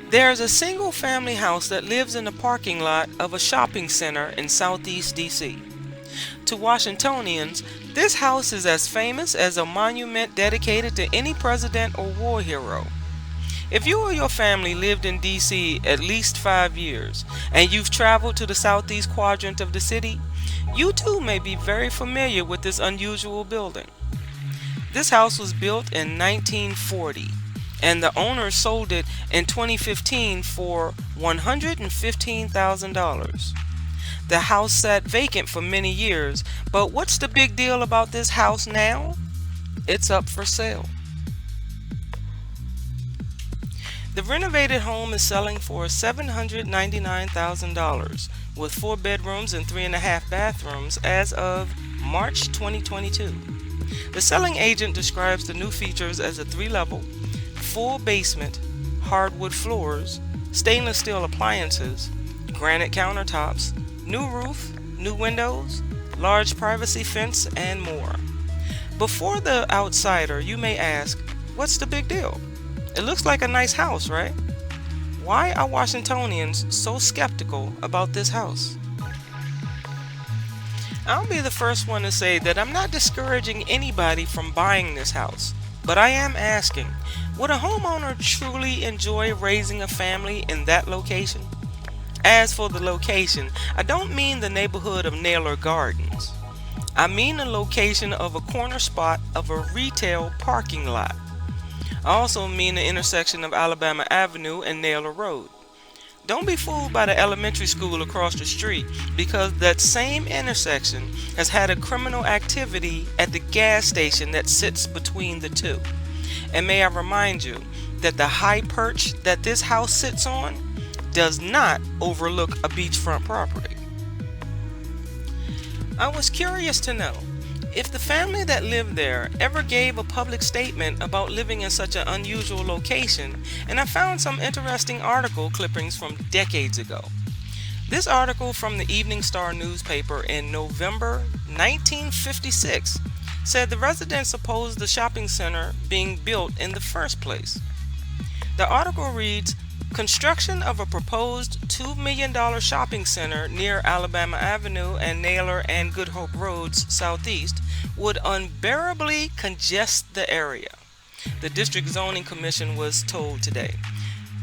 There's a single family house that lives in the parking lot of a shopping center in southeast DC. To Washingtonians, this house is as famous as a monument dedicated to any president or war hero. If you or your family lived in DC at least 5 years and you've traveled to the southeast quadrant of the city, you too may be very familiar with this unusual building. This house was built in 1940 and the owner sold it in 2015 for $115,000. The house sat vacant for many years, but what's the big deal about this house now? It's up for sale. The renovated home is selling for $799,000 with 4 bedrooms and 3.5 bathrooms as of March 2022. The selling agent describes the new features as a 3-level, full basement, hardwood floors, stainless steel appliances, granite countertops, new roof, new windows, large privacy fence, and more. Before the outsider, you may ask, what's the big deal? It looks like a nice house, right? Why are Washingtonians so skeptical about this house? I'll be the first one to say that I'm not discouraging anybody from buying this house, but I am asking, would a homeowner truly enjoy raising a family in that location? As for the location, I don't mean the neighborhood of Naylor Gardens. I mean the location of a corner spot of a retail parking lot. I also mean the intersection of Alabama Avenue and Naylor Road. Don't be fooled by the elementary school across the street, because that same intersection has had a criminal activity at the gas station that sits between the two. And may I remind you that the high perch that this house sits on does not overlook a beachfront property. I was curious to know if the family that lived there ever gave a public statement about living in such an unusual location, and I found some interesting article clippings from decades ago. This article from the Evening Star newspaper in November 1956 said the residents opposed the shopping center being built in the first place. The article reads, "Construction of a proposed $2 million shopping center near Alabama Avenue and Naylor and Good Hope Roads southeast would unbearably congest the area," the District Zoning Commission was told today.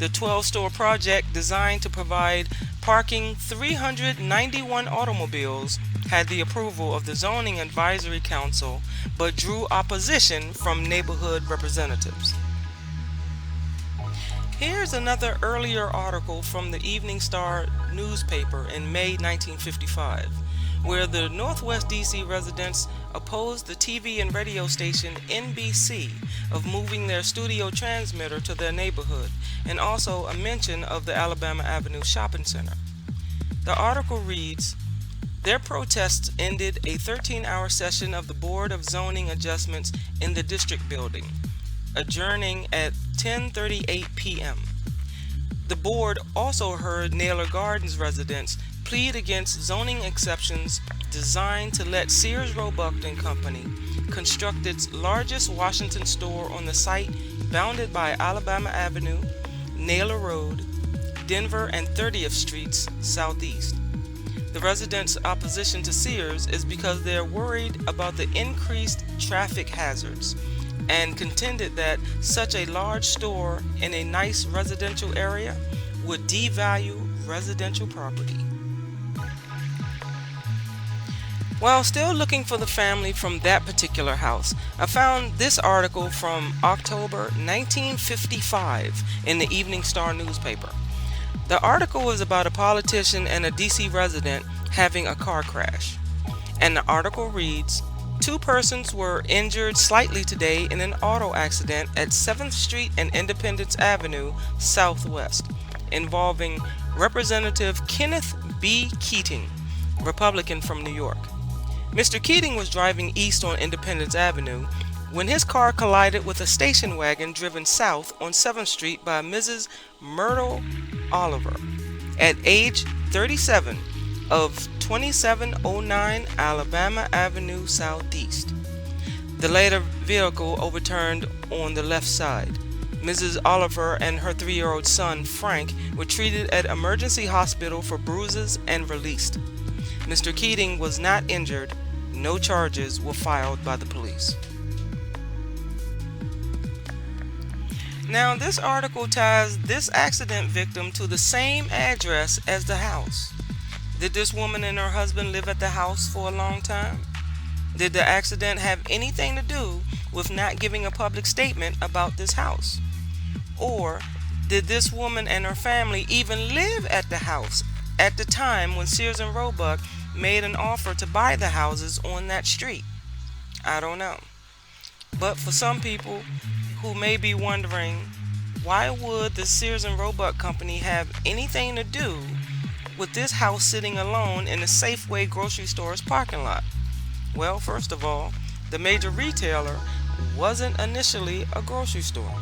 The 12-store project, designed to provide parking 391 automobiles, had the approval of the Zoning Advisory Council but drew opposition from neighborhood representatives. Here's another earlier article from the Evening Star newspaper in May 1955, where the Northwest DC residents opposed the TV and radio station NBC of moving their studio transmitter to their neighborhood, and also a mention of the Alabama Avenue Shopping Center. The article reads, "Their protests ended a 13-hour session of the Board of Zoning Adjustments in the district building, adjourning at 10:38 p.m. The board also heard Naylor Gardens residents plead against zoning exceptions designed to let Sears Roebuck and Company construct its largest Washington store on the site bounded by Alabama Avenue, Naylor Road, Denver and 30th Streets southeast. The residents' opposition to Sears is because they are worried about the increased traffic hazards, and contended that such a large store in a nice residential area would devalue residential property." While still looking for the family from that particular house, I found this article from October 1955 in the Evening Star newspaper. The article was about a politician and a DC resident having a car crash. And the article reads, "Two persons were injured slightly today in an auto accident at 7th Street and Independence Avenue Southwest, involving Representative Kenneth B. Keating, Republican from New York. Mr. Keating was driving east on Independence Avenue when his car collided with a station wagon driven south on 7th Street by Mrs. Myrtle Oliver, at age 37, of 2709 Alabama Avenue Southeast. The later vehicle overturned on the left side. Mrs. Oliver and her 3-year-old son, Frank, were treated at emergency hospital for bruises and released. Mr. Keating was not injured. No charges were filed by the police. Now, this article ties this accident victim to the same address as the house. Did this woman and her husband live at the house for a long time? Did the accident have anything to do with not giving a public statement about this house? Or did this woman and her family even live at the house at the time when Sears and Roebuck made an offer to buy the houses on that street? I don't know. But for some people who may be wondering, why would the Sears and Roebuck company have anything to do with this house sitting alone in the Safeway grocery store's parking lot? Well, first of all, the major retailer wasn't initially a grocery store.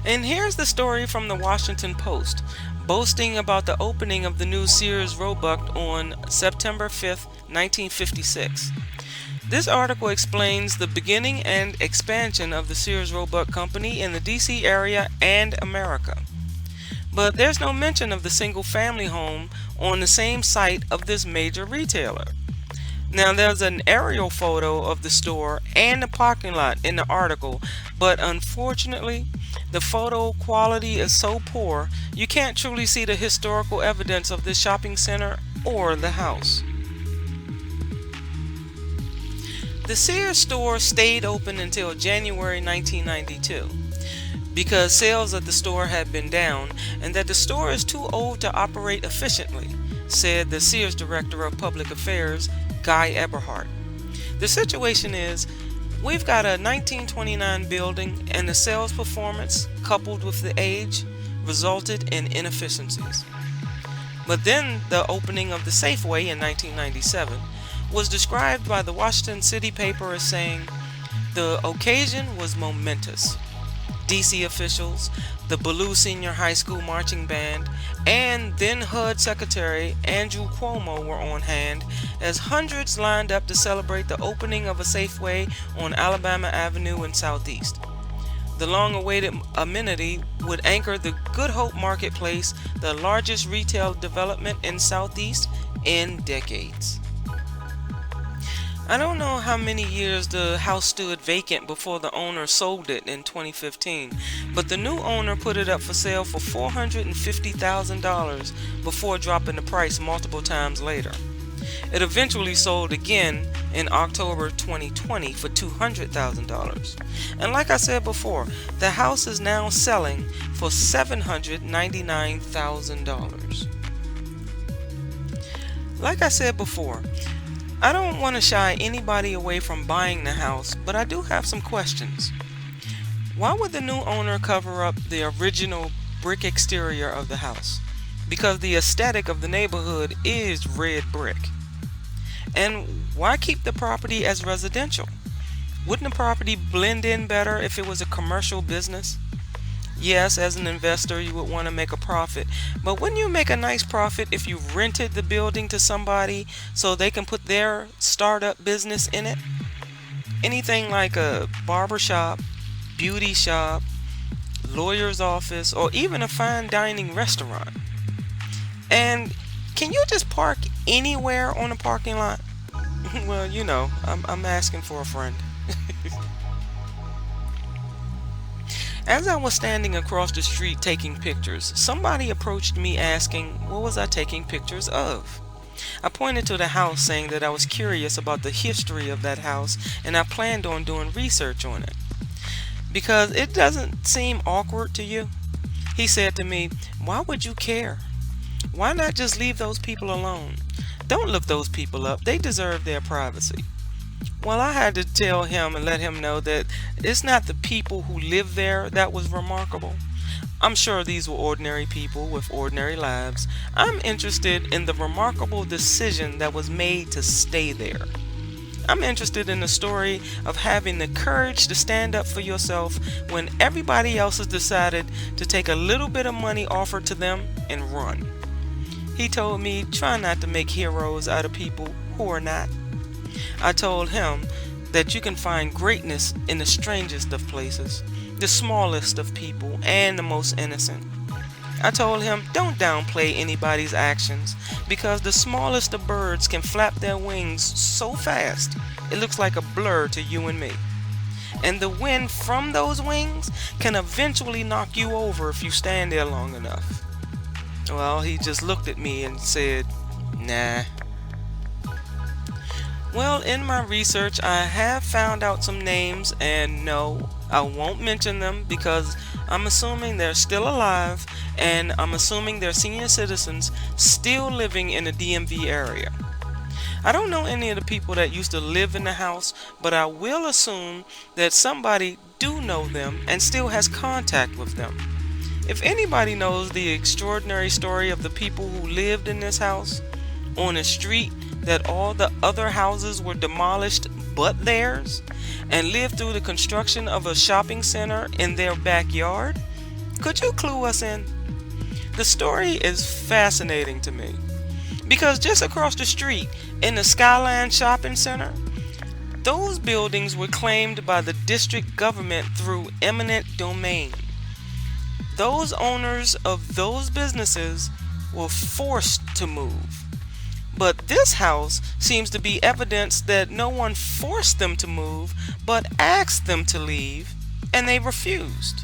And here's the story from the Washington Post, boasting about the opening of the new Sears Roebuck on September 5th, 1956. This article explains the beginning and expansion of the Sears Roebuck Company in the DC area and America. But there's no mention of the single-family home on the same site of this major retailer. Now, there's an aerial photo of the store and the parking lot in the article, but unfortunately, the photo quality is so poor you can't truly see the historical evidence of this shopping center or the house. The Sears store stayed open until January 1992 because sales at the store had been down and that the store is too old to operate efficiently, said the Sears Director of Public Affairs, Guy Eberhardt. The situation is, we've got a 1929 building and the sales performance, coupled with the age, resulted in inefficiencies. But then the opening of the Safeway in 1997 was described by the Washington City paper as saying, the occasion was momentous. DC officials, the Ballou Senior High School Marching Band, and then HUD Secretary Andrew Cuomo were on hand as hundreds lined up to celebrate the opening of a Safeway on Alabama Avenue in Southeast. The long-awaited amenity would anchor the Good Hope Marketplace, the largest retail development in Southeast in decades. I don't know how many years the house stood vacant before the owner sold it in 2015, but the new owner put it up for sale for $450,000 before dropping the price multiple times later. It eventually sold again in October 2020 for $200,000. And like I said before, the house is now selling for $799,000. Like I said before, I don't want to shy anybody away from buying the house, but I do have some questions. Why would the new owner cover up the original brick exterior of the house? Because the aesthetic of the neighborhood is red brick. And why keep the property as residential? Wouldn't the property blend in better if it was a commercial business? Yes, as an investor, you would want to make a profit, but wouldn't you make a nice profit if you rented the building to somebody so they can put their startup business in it? Anything like a barber shop, beauty shop, lawyer's office, or even a fine dining restaurant. And can you just park anywhere on a parking lot? Well, you know, I'm asking for a friend. As I was standing across the street taking pictures, somebody approached me asking what was I taking pictures of. I pointed to the house, saying that I was curious about the history of that house and I planned on doing research on it. Because it doesn't seem awkward to you? He said to me, why would you care? Why not just leave those people alone? Don't look those people up. They deserve their privacy. Well, I had to tell him and let him know that it's not the people who live there that was remarkable. I'm sure these were ordinary people with ordinary lives. I'm interested in the remarkable decision that was made to stay there. I'm interested in the story of having the courage to stand up for yourself when everybody else has decided to take a little bit of money offered to them and run. He told me, try not to make heroes out of people who are not. I told him that you can find greatness in the strangest of places. the smallest of people and the most innocent. I told him, don't downplay anybody's actions, because the smallest of birds can flap their wings so fast it looks like a blur to you and me. And the wind from those wings can eventually knock you over if you stand there long enough. Well, he just looked at me and said, nah. Well, in my research, I have found out some names, and no, I won't mention them because I'm assuming they're still alive, and I'm assuming they're senior citizens still living in the DMV area. I don't know any of the people that used to live in the house, but I will assume that somebody do know them and still has contact with them. If anybody knows the extraordinary story of the people who lived in this house, on a street that all the other houses were demolished but theirs, and lived through the construction of a shopping center in their backyard, could you clue us in? The story is fascinating to me, because just across the street in the Skyline Shopping Center, those buildings were claimed by the district government through eminent domain. Those owners of those businesses were forced to move. But this house seems to be evidence that no one forced them to move, but asked them to leave, and they refused.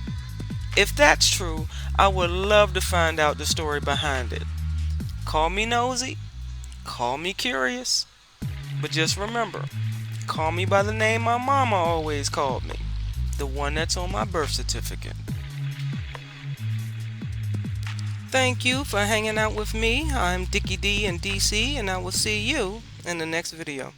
If that's true, I would love to find out the story behind it. Call me nosy, call me curious, but just remember, call me by the name my mama always called me, the one that's on my birth certificate. Thank you for hanging out with me. I'm Dickie D in DC, and I will see you in the next video.